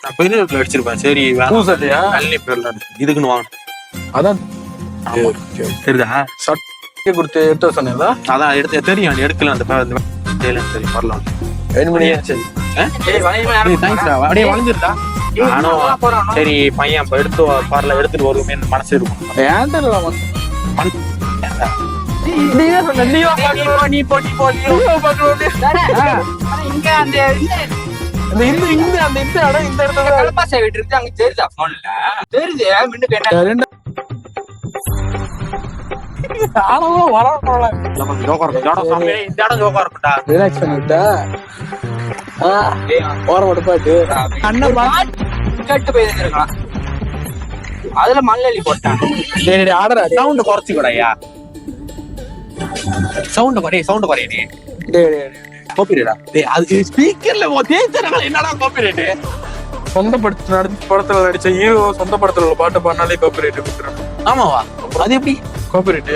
நான் பெரிய வீட்டுல அடிச்சிருப்பேன். சரி பூசட்டியா கல்வி பேர்ல இதுக்குன்னு வாங்க. அதான் தெரியுதா? சட்டை கொடுத்து எடுத்து சொன்னீங்களா? அதான் எடுத்து தெரியும் எடுக்கல அந்த சரி வரலாம். 2 மணி சரி. அப்படியே வளைஞ்சிருந்தா நானும் சரி பையன் இப்ப எடுத்து பார்ல எடுத்துட்டு வருவோமே மனசு இருக்கும். ஏன் தெரியல அதுல மண்ணெல்லி போட்டான். சவுண்ட் குறைச்சிக்கூடாயா? சவுண்ட் குறைய நீ காப்பிரைட்டா? அது ஸ்பீக்கர்ல என்னடா காப்பிரைட்? சொந்த படத்துல நடிச்ச ஹீரோ சொந்த படத்துல உள்ள பாட்டு பாடினாலே காப்பிரைட் கொடுத்துறாங்க. ஆமாவா? அது எப்படி காப்பிரைட்?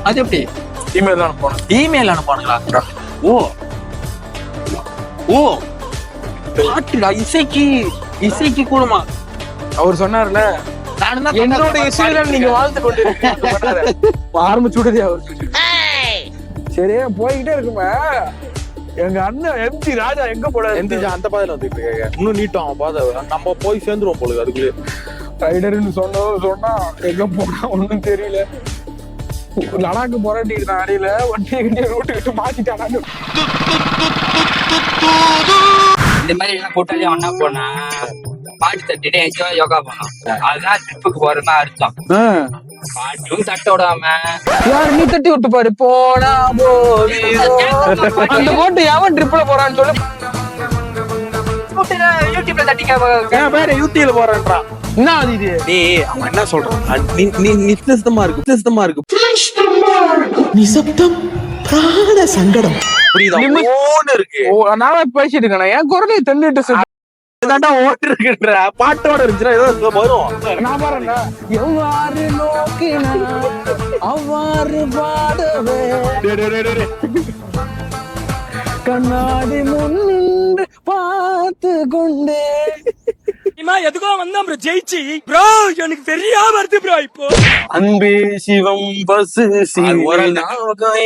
அது எப்படி? இமெயில் அனுப்பணும். இமெயில் அனுப்பானுங்களா? ஓ ஓ பாட்டுடா, இசைக்கு கூடுமா? அவர் சொன்னார்ல, என்னோட இசையில நீங்க வாழ்த்து கொண்டு ஆரம்பிச்சு விடுதே அவர். சரியா போய்கிட்டே இருக்குமே. எங்க அண்ணன் எம்ஜி ராஜா எங்க போட அந்த பாதையில வந்துட்டு இருக்காங்க. இன்னும் நீட்டம் அவன் பாதை. நம்ம போய் சேர்ந்துருவோம் போலுது. அதுக்குள்ளே ரைடர்னு சொன்னா எங்க போனா ஒண்ணும் தெரியல. லடாக்கு போராட்டி நான் அடையில வண்டியை கட்டி ரோட்டு கிட்ட மாத்திட்டானாங்க. இந்த மாதிரி எல்லாம் கூட்டாளி ஒன்னா போனா பாட்டு தட்டிட்டு யோகா பண்ணோம். அதுதான் ட்ரிப்புக்கு போறதா அர்த்தம். பாட்டும் தட்ட விடாம யாரு நீ தட்டி விட்டு பாரு போனா அந்த போட்டு எவன் ட்ரிப்ல போறான்னு சொல்லு. யூடியூப்ல தட்டிக்க வேற யூடியூப்ல போறான்றான். என்ன அது இது? டேய் அவன் என்ன சொல்றான்? நிசப்தமா இருக்கு. நிசப்தம் பிராண சங்கடம். புரியுதா? ஓன்னு இருக்கு. நான் பேசிட்டு இருக்கேன். என் குரலை தள்ளிட்டு ஓட்டு இருக்குன்ற பாட்டோட இருந்துச்சுன்னா ஏதோ வரும். நான் பாருங்க எவ்வாறு நோக்கினா அவ்வாறு பாடவே கண்ணாடி முன்னின்று பார்த்து கொண்டே எதுக்கோ வந்தா ப்ரோ ஜெயிச்சு ப்ரோ எனக்கு பெரியா வருது ப்ரோ. இப்போ அன்பே சிவம் பசு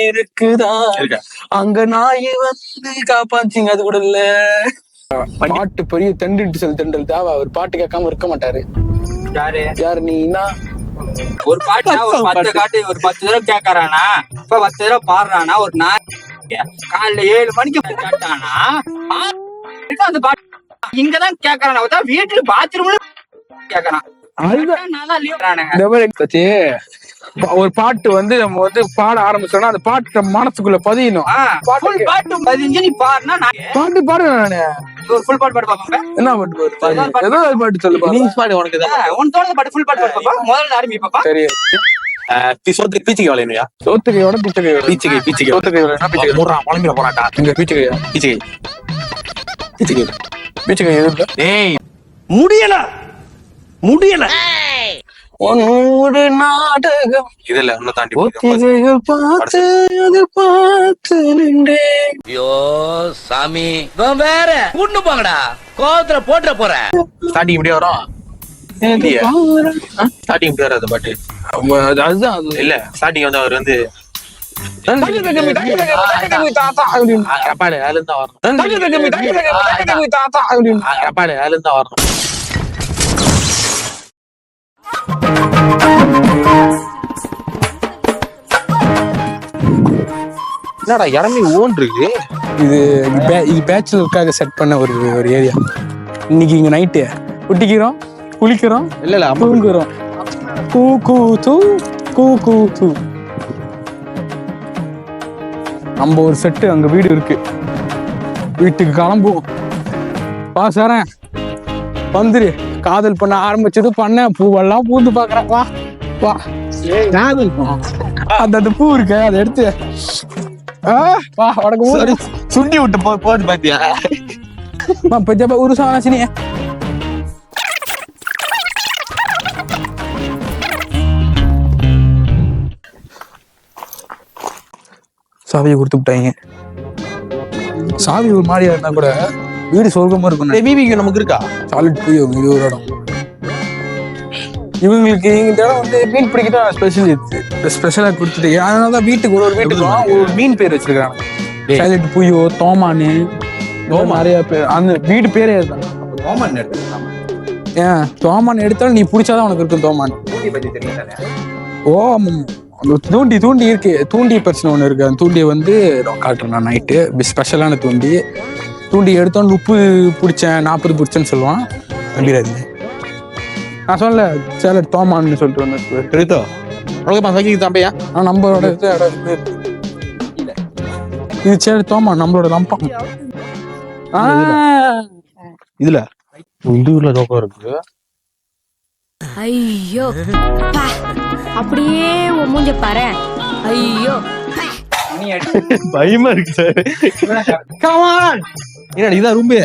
இருக்குதா அங்க நாய் வந்து காப்பாச்சிங்க. அது கூட இல்ல பாட்டு பெரிய தெண்டல் தேவை. அவர் பாட்டு கேட்காம இருக்க மாட்டாரு. யாரு நீனா? ஒரு பாட்டு ஒரு 10 காட்டு ஒரு 10 தடவை கேட்கறானா, இப்ப 10 தடவை பாடுறானா, ஒரு நாய் காலைல 7 மணிக்கு கேட்டானா அந்த பாட்டு இங்கதான் கேட்கறானா, வீட்டுல பாத்ரூம்ல கேட்கறான். ஒரு பாட்டு வந்து நம்ம வந்து பாட ஆரம்பிச்சோம்னா அந்த பாட்டு மனசுக்குள்ள பதியணும். பாட்டு பதிஞ்சு நீ பாடுனா பாட்டு பாடுவேன் நானு. ஒரு ஃபுல் பாட்டு பாடு பாப்பா. என்ன பாட்டு பாடு? ஏதோ ஒரு பாட்டு சொல்லு. நீ பாடு. உனக்கு உன் தோணுது பாட்டு ஃபுல் பாட்டு பாடு பாப்பா. முதல்ல ஆரம்பி பாப்பா. சரி. சோத்துக்கு பீச்சிக்கை வளையணுயா? சோத்துக்கையோட பீச்சிக்கை. சோத்துக்கை குழம்பில போறாட்டா இங்க பீச்சிக்கையா? பீச்சிக்கை எது? ஏய் முடியல ஒரு நாடகம் இதுல இன்னும் தாண்டி பார்த்து நின்றேன். ஐயோ சாமி வேற கூட்டு போங்கடா, கோவத்துல போட்டுற போற. ஸ்டார்டிங் இப்படியே வரும். ஸ்டார்டிங் இப்படி வராது பாட்டு. அதுதான் இல்ல ஸ்டார்டிங் வந்து அவர் வந்து பாடு அதுல இருந்தா வரணும். பாடு அதுல இருந்தா வரணும். என்னடா இறங்கி ஓன் இருக்கு. இது பேச்சுலருக்காக செட் பண்ண ஒரு ஏரியா. இன்னைக்கு இங்க நைட்டு குட்டிக்கிறோம், குளிக்கிறோம், இல்ல தூங்குறோம். கூ கூ தூ கூ கூ தூ. நம்ம ஒரு செட்டு அங்க வீடு இருக்கு. வீட்டுக்கு கிளம்புவோம். வா சாரேன் வந்துரு. காதல் பண்ண ஆரம்பிச்சது பண்ண பூவெல்லாம் பூந்து பாக்குறேன். வா வா காதல் அந்த பூ இருக்கு அதை எடுத்து வா உனக்கு சுண்டி விட்டு போது பாத்தியா? உருசான சினியா சாவியை கொடுத்து விட்டாங்க. சாவி ஒரு மாதிரியா இருந்தா கூட வீடு சொர்க்கமா இருக்கும். பிபிக்கு நமக்கு இருக்கா? சாலிட் போய் இது ஒரு இடம். இவங்களுக்கு இந்த இடம் வந்து மீன் பிடிக்கதான் ஸ்பெஷலா கொடுத்துட்டு, அதனாலதான் வீட்டுக்கு ஒரு வீட்டுக்கு ஒரு மீன் பேர் வச்சிருக்காங்க. சாலிட் புயோ, தோமானு, நிறைய பேர். அந்த வீடு பேரே தான் ஓமன் எடுத்துக்கலாம். ஏன் தோமான் எடுத்தாலும் நீ பிடிச்சாதான் உனக்கு இருக்கும் தோமான். ஊட்டி பத்தி தெரியும் தானே? ஓ அந்த தூண்டி இருக்கு. தூண்டி பிரச்சனை ஒன்று இருக்கு. அந்த தூண்டியை வந்து காட்டுறேன் நான் நைட்டு. ஸ்பெஷலான தூண்டி எடுத்தோன்னு 30 பிடிச்சேன் 40 பிடிச்சேன்னு சொல்லுவான். நம்பிடாதீங்க. நான் சொல்லல சேலட் தோமான்னு சொல்லிட்டு ஒன்று தெரியுதோ உனக்கு தம்பையா? ஆனால் நம்மளோட இது சேலட் தோமான் நம்மளோட நம்பம். இதுல உள்ளூர்ல தோக்கம் இருக்கு. ஐயோ பா. அப்படியே உன் மூஞ்ச பாரு. ஐயோ பயமா இருக்கு சார். என்னடா இதான் ரூம்பு?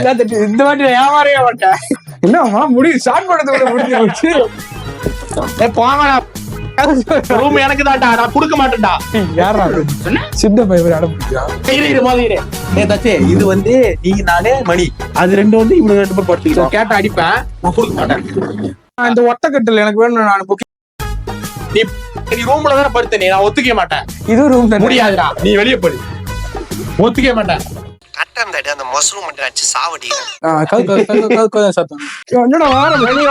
இந்த வாட்டி வியாபாரியே மாட்டேன். என்னம்மா முடியும் ஸ்டார்ட் பண்ணது முடிஞ்சு ரூம் எனக்கு தான்டா, நான் கொடுக்க மாட்டேன்டா. யாரா சித்த பைவர் அடம்பிடிக்கிறான் தச்சே. இது வந்து நீ நானே மணி அது ரெண்டு வந்து இவங்க 2 பேர் படுத்துக்கிட்டோம். கேட்ட அடிப்பேன். நான் கொடுக்க மாட்டேன். இந்த ஒட்டக்கட்டில் எனக்கு வேணும். நான் நீ ரூம்ல தானே படுத்த. நான் ஒத்துக்க மாட்டேன். இது ரூம் முடியாதுடா, நீ வெளியே போடு. ஒத்துக்க மாட்டேன். அந்த மஷ்ரூம் மட்டும் அடிச்சு சாவடி. சத்தம் என்னடா வார வெளியே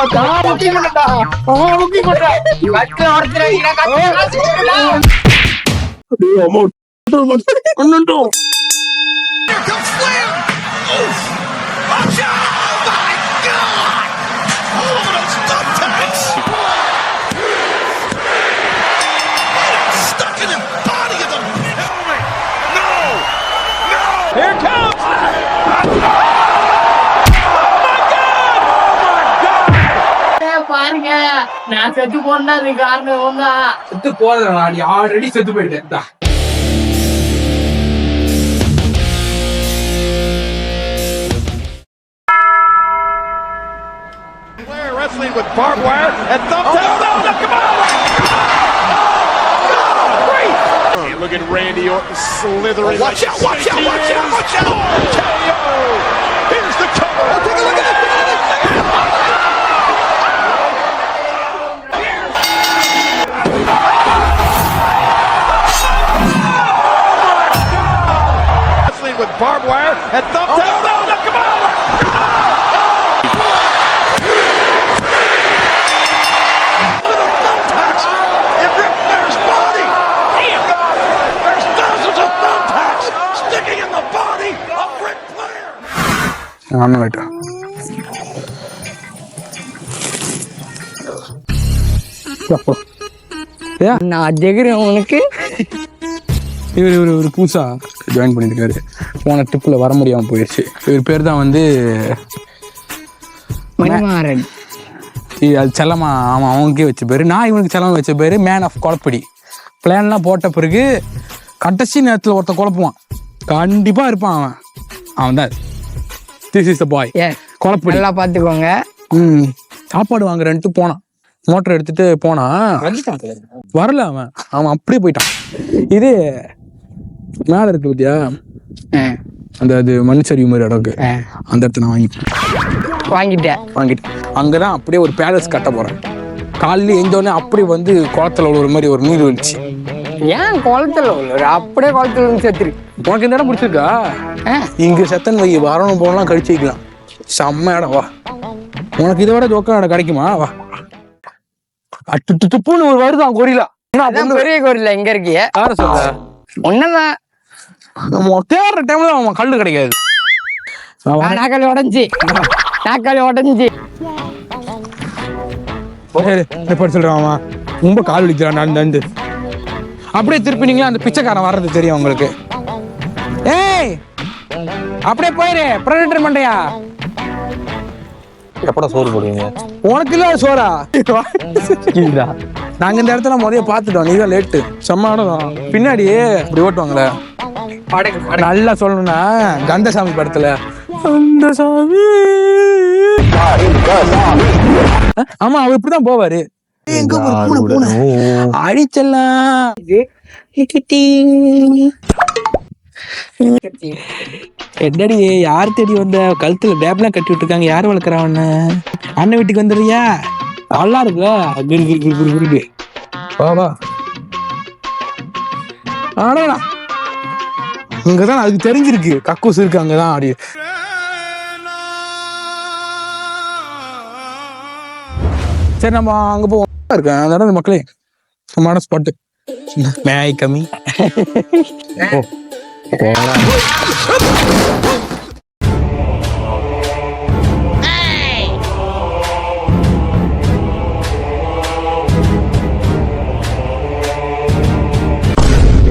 பாருங்க, நான் செத்து போனா காரணம் செத்து போறேன். ஆல்ரெடி செத்து போயிட்டேன். Wrestling with barbed wire and thumbtack. No, no, come on! Great! Look at Randy Orton slithering. Watch out! Watch out! Watch out! Watch out! KO! Here's the cover. Take a look at it. Wrestling with barbed wire and thumbtack. No, no, come on! நான் ஜெகிறேன் உனக்கு. இவர் புதுசா join பண்ணியிருக்காரு. போன ட்ரிப்பில் வர முடியாமல் போயிடுச்சு. இவர் பேர் தான் வந்து மணிமாறன். அது செல்லமா. ஆமாம், அவனுக்கே வச்ச பேர். நான் இவனுக்கு செல்லமா வச்ச பேர் மேன் ஆஃப் குழப்படி. பிளான்லாம் போட்ட பிறகு கடைசி நேரத்தில் ஒருத்தன் குழப்புவான். கண்டிப்பாக இருப்பான் அவன். அவன் தான் திஸ் இஸ் த பாய் குழப்படி. நல்லா பார்த்துக்கோங்க. சாப்பாடு வாங்குறேன்ட்டு போனான். மோட்டர் எடுத்துட்டு போனான். வரல அவன். அவன் அப்படியே போயிட்டான். இது மேலே இருக்கு பத்தியா, அந்த அது மண்சரிவு மாதிரி இடம்க்கு. அந்த இடத்த நான் வாங்கிட்டேன். அங்கதான் அப்படியே ஒரு பேலஸ் கட்ட போறேன். காலையில எந்தோடனே அப்படியே வந்து குளத்துல ஒரு மாதிரி ஒரு நீர் வந்துச்சு. ஏன் குளத்துல அப்படியே குளத்துல செத்துரு. உனக்கு இந்த இடம் பிடிச்சிருக்கா? இங்க செத்தன் வை வரணும் போனலாம் கழிச்சு வைக்கலாம். செம்ம இடம். வா, உனக்கு இதை விட ஜோக்கா இடம் கிடைக்குமா? வா. அட்டுப்புன்னு ஒரு வருதான் கொரிலா. பெரிய கோரில எங்க இருக்கிய? யார சொல்ல? ஒன்னதான் தேடுற டைம்ல அவன் கல்லு கிடைக்காது. நாக்காளி உடஞ்சி சொல்றான். ரொம்ப கால் வலிக்கிறான். நடந்து அப்படியே திருப்பினீங்களா அந்த பிச்சைக்காரன் வர்றது தெரியும் உங்களுக்கு. ஏய், அப்படியே போயிரு பிரடேட்டர் மண்டையா. எப்படா சோறு போடுவீங்க? உனக்கு இல்ல சோறா? நாங்க இந்த இடத்துல முதல்ல பாத்துட்டோம். நீதான் லேட்டு. செம்ம இடம். பின்னாடி இப்படி ஓட்டுவாங்களே, நல்லா சொல்லணும்னா கந்தசாமி படத்துல கந்தசாமி. ஆமா, அவர் இப்படிதான் போவாரு. அடிச்சலாம் என்னடி யார் தேடி வந்த? கழுத்துல பேப்லாம் கட்டி விட்டுருக்காங்க. யார் வளர்க்குறா அவன? அண்ணன் வீட்டுக்கு வந்துடுறியா? நல்லா இருக்குல்ல? குரு வா வா. ஆனா அங்கதான் அதுக்கு தெரிஞ்சிருக்கு கக்கூஸ் இருக்கு அங்கதான். அப்படி சரி நம்ம அங்க போவோம். இருக்கேன் அந்த இடம் மக்களே சும்மான ஸ்பாட்டு. மேய் கம்மி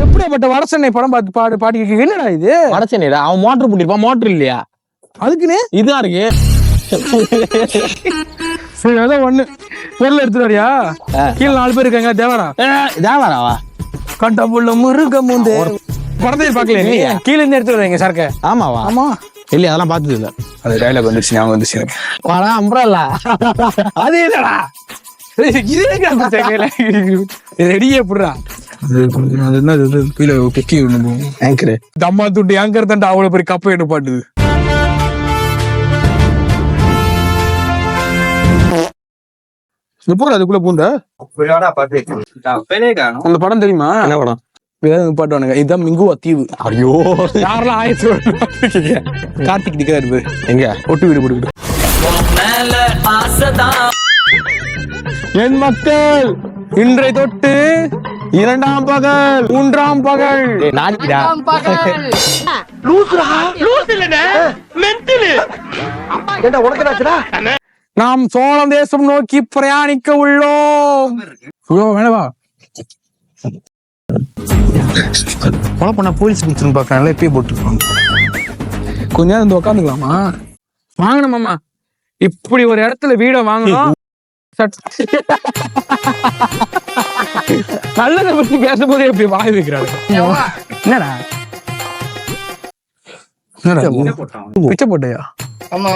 எப்படியாப்பட்ட வடசென்னை படம் பார்த்து பாடி என்னடா இது? வடச்சென்னைடா, அவன் மோட்டர் போட்டிருப்பான். மோட்டர் இல்லையா அதுக்குன்னு இதுதான் இருக்கு. சரி அதான் ஒண்ணு பொருள் எடுத்துட்டு வரியா? கீழே 4 பேர் இருக்காங்க. தேவராவா கண்ட புள்ள முருகம் படத்தை பாக்கல கீழே இருந்து எடுத்துட்டு வரீங்க சரக்க. ஆமாவா? ஆமா இல்லையா, அதெல்லாம் பார்த்தது இல்ல. அது டைலாக் வந்துருச்சு, ஞாபகம் வந்துருச்சு எனக்கு. வாடா அம்பரல்லா. அது இல்லடா, ரெடியே புடுறா. தம்மா துண்டு ஏங்கர் தண்டா அவ்வளவு பெரிய கப்பை எடுத்து பாட்டுது. அதுக்குள்ள பூண்ட அந்த படம் தெரியுமா? என்ன படம்? பாட்டுவானுங்க இதுதான் மிங்குவா தீவு. ஐயோ, யாரெல்லாம் ஆயிடுச்சு கார்த்திக் நிக்கிறாரு எங்க ஒட்டு வீடு போட்டுக்கிட்டு. என் மக்கள் இன்றை தொட்டு 2ஆம் பகல் 3ஆம் பகல் நாடிடா. நாம் சோழம் தேசம் நோக்கி பிரயாணிக்க உள்ளோம். வேணவா கொலை பண்ண போலீஸ் பிடிச்சுன்னு பாக்குறாங்களா? எப்பயே போட்டுருக்காங்க. கொஞ்ச நேரம் வந்து உட்காந்துக்கலாமா? வாங்கணுமாமா, இப்படி ஒரு இடத்துல வீட வாங்கணும். நல்லதை பத்தி பேசும்போது எப்படி வாய் வைக்கிறாங்க? என்னடா பிச்சை போட்டையா? ஆமா.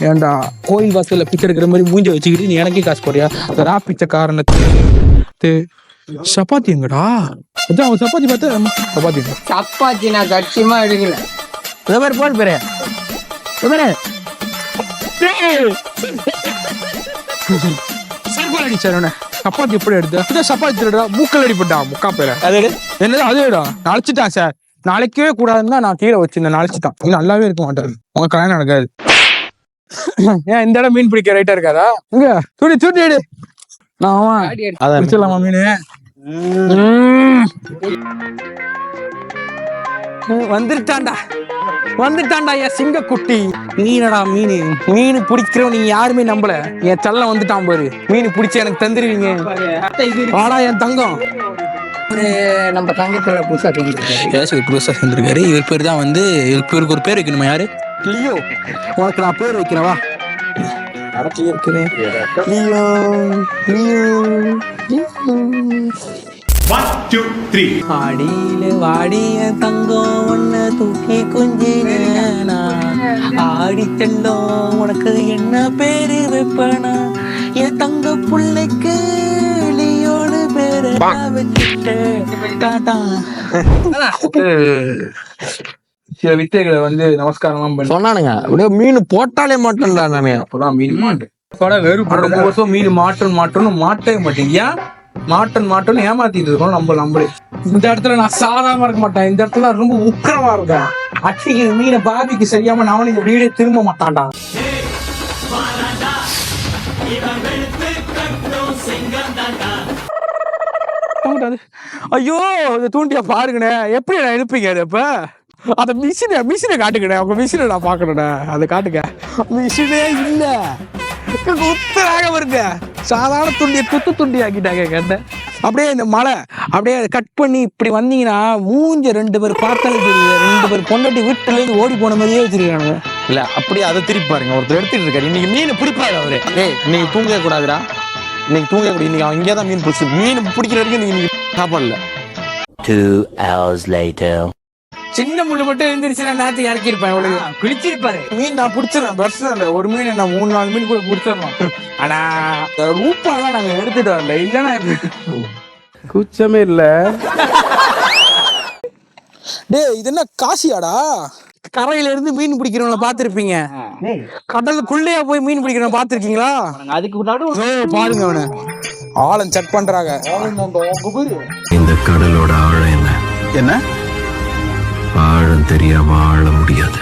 ஏன்டா கோயில் வாசல்ல பிச்சை எடுக்கிற மாதிரி மூஞ்ச வச்சுக்கிட்டு நீ எனக்கே காசு போறியா? ரா பிச்சைக்காரனுக்கு சப்பாத்தி எங்கடா? அதான் அவன் சப்பாத்தி பார்த்து சப்பாத்தி சப்பாத்தி நான் சத்தியமா எடுக்கல. இதே மாதிரி போன் பேரு சப்பாத்தி எப்படி எடுத்த? சப்பாத்தி திருடா மூக்கல் அடிப்பட்டா முக்கா பேர. என்னது அதேடா நழைச்சிட்டான் சார். நாளைக்கவே கூடாதுன்னு நான் கீழே வச்சிருந்தேன். நழைச்சிட்டான். இன்னும் நல்லாவே இருக்க மாட்டாரு. உங்க கல்யாணம் நடக்காது. ஏன் இந்த இடம் மீன் பிடிக்க ரைட்டா இருக்காதா? இங்க துடி துடி எடு. நான் பிடிச்சிடலாமா மீன்? வந்துட்டான்டா என் சிங்க குட்டி. மீனடா மீன் பிடிக்கிறவன் நீங்க யாருமே நம்பல. என் செல்லம் வந்துட்டான் பாரு. மீன் பிடிச்சி எனக்கு தந்துருவீங்க. வாடா என் தங்கம். நம்ம தங்கத்துல புதுசா சேர்ந்துருக்காரு. இவர் பேர் தான் வந்து இவருக்கு ஒரு பேர் வைக்கணுமா? யாரு? லியோ. உனக்கு நான் பேர் வைக்கிறவா? லியோ அடியில வாடிய தங்கம் ஒன்ன தூக்கி குஞ்சினா ஆடி செல்லும். உனக்கு என்ன பேரு வைப்பனா? என் தங்க புள்ளைக்கு லியோடு பேரு வச்சுட்டேன். சில வித்தைகளை வந்து நமஸ்காரம் சொன்னானுங்க. அப்படியே மீன் போட்டாலே மாட்டேன்டா. நானே அப்பதான் மீன் மாட்டேன் வெறும் வருஷம் மீன் மாட்டணும் மாட்டவே மாட்டேன். ஏன் மாட்டன் ஏமாத்திட்டு இருக்கோம் நம்மளே. இந்த இடத்துல நான் சாதாரணமா இருக்க மாட்டேன். இந்த இடத்துல ரொம்ப உக்கிரமா இருக்கேன். அட்டிக்கு மீனை பாபிக்கு சரியாம நான் இந்த வீடே திரும்ப மாட்டான்டா. ஐயோ இந்த தூண்டியா பாருங்கண்ணே, எப்படி நான் எழுப்பீங்க? அப்ப அந்த மிஷினை காட்டுக்கணே. அவங்க மிஷினை நான் பாக்கணுண்ணே. அதை காட்டுங்க. மிஷினே இல்ல, குத்தராக வருங்க. சாதாரண துண்டிய குத்து துண்டி ஆக்கிட்டாங்க கேட்ட. அப்படியே இந்த மலை அப்படியே கட் பண்ணி இப்படி வந்தீங்கன்னா மூஞ்ச 2 பேர் பார்த்தாலே தெரியுது. 2 பேர் பொண்டாட்டி வீட்டுல இருந்து ஓடி போன மாதிரியே வச்சிருக்காங்க. இல்ல அப்படியே அதை திருப்பி பாருங்க. ஒருத்தர் எடுத்துட்டு இருக்காரு. இன்னைக்கு மீன் பிடிப்பாரு அவரு. இன்னைக்கு தூங்க கூடாதுடா. இன்னைக்கு தூங்க கூடாது. இன்னைக்கு அவன் இங்கேதான் மீன் பிடிச்சி மீன் பிடிக்கிற வரைக்கும் இன்னைக்கு சாப்பாடுல. 2 hours later. சின்ன முள்ளு மட்டும் எழுந்திரிச்சு நான் நேரத்தை இறக்கிருப்பேன். இவ்வளவு குளிச்சிருப்பாரு. மீன் நான் பிடிச்சிருவேன். பஸ் ஒரு மீன் நான் 3-4 மீன் கூட பிடிச்சிடலாம். ஆனா ரூபாலாம் நாங்க எடுத்துட்டு வரல. இல்லன்னா கூச்சமே இல்ல. டேய் இது என்ன காசியாடா? கரையில இருந்து மீன் பிடிக்கிறவங்கள பாத்திருப்பீங்க. கடலுக்குள்ளேயே போய் மீன் பிடிக்கிறவங்க பாத்திருக்கீங்களா? அதுக்கு நடுவு பாருங்க அவனை ஆழம் செக் பண்றாங்க. இந்த கடலோட ஆழம் என்ன? என்ன ஆழம் தெரியாம ஆழ முடியாது.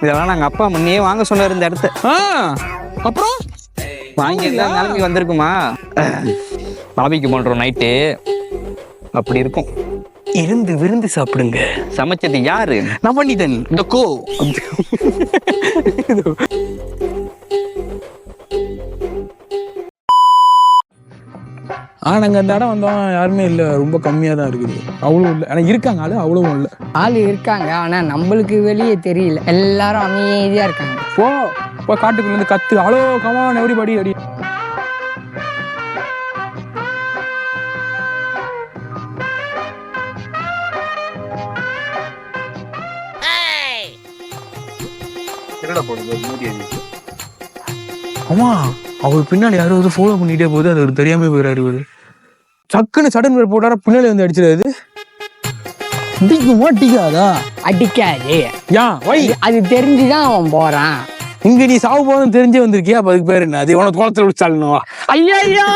இதெல்லாம் நாங்க அப்பா முன்னே வாங்க சொன்னாரு இந்த இடத்த. அப்புறம் வாங்கி எல்லாம் நிலைமை வந்திருக்குமா? பாபிக்கு பண்றோம் நைட்டு, அப்படி இருக்கும். இருந்து விருந்து சாப்பிடுங்க. சமைச்சது யாரு? நவநீதன் இந்த கோ. நாங்க அந்த இடம் வந்தோம், யாருமே இல்லை, ரொம்ப கம்மியா தான் இருக்குது. அவ்வளவு இல்லை, ஆனா இருக்காங்க ஆளு, அவ்வளவும் இல்லை. ஆள் இருக்காங்க, ஆனா நம்மளுக்கு வெளியே தெரியல. எல்லாரும் அமைதியா இருக்காங்க. போ காட்டுக்குள்ள இருந்து கத்து, ஹலோ கமான் எவரிபடி அடி. ஆமா, அவர் பின்னாடி யாராவது ஃபாலோ பண்ணிட்டே போகுது, அது அவர் தெரியாம போயிடாரு. சக்குன்னு சடன் பேர் போட்டாரா, பின்னாடி வந்து அடிச்சிடாது. அடிக்காதா? அடிக்காது. ஏன் அது தெரிஞ்சுதான் அவன் போறான். இங்க நீ சாவு போதும் தெரிஞ்சு வந்திருக்கியா? அப்ப அதுக்கு பேர் என்ன? அது உனக்கு குளத்துல விழிச்சாலும் ஐயா